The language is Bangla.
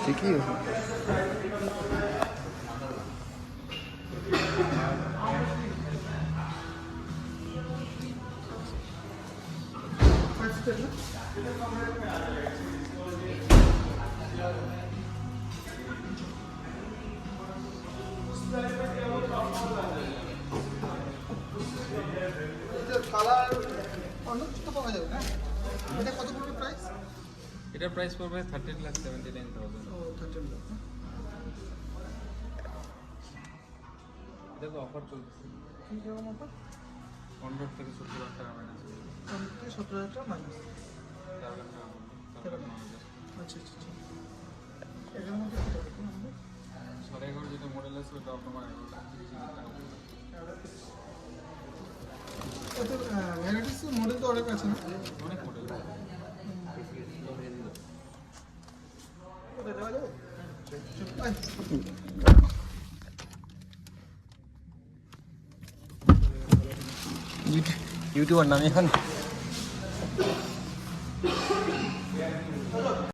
ঠিকই কালার অন্য কিছু তো পাওয়া যাবে না? এটা কত পড়বে প্রাইস? এটার প্রাইস পড়বে 13,79,000। ও 13 লাখ। এটা তো অফার চলছে, কি রকম অফার? 15 থেকে 17,000 টাকা মাইনাস। 17,000 টাকা মাইনাস। 13,000 টাকা আচ্ছা আচ্ছা আচ্ছা। এটার মধ্যে কত টাকা আমাদের? 11.5 যেটা মডেল আছে ওটা আপনার এত ভ্যারাইটিস মডেল তো অনেক আছে না? অনেক মডেল। ওটা দেওয়া যাবে? আয়। ইউটিউবার নাম এখানে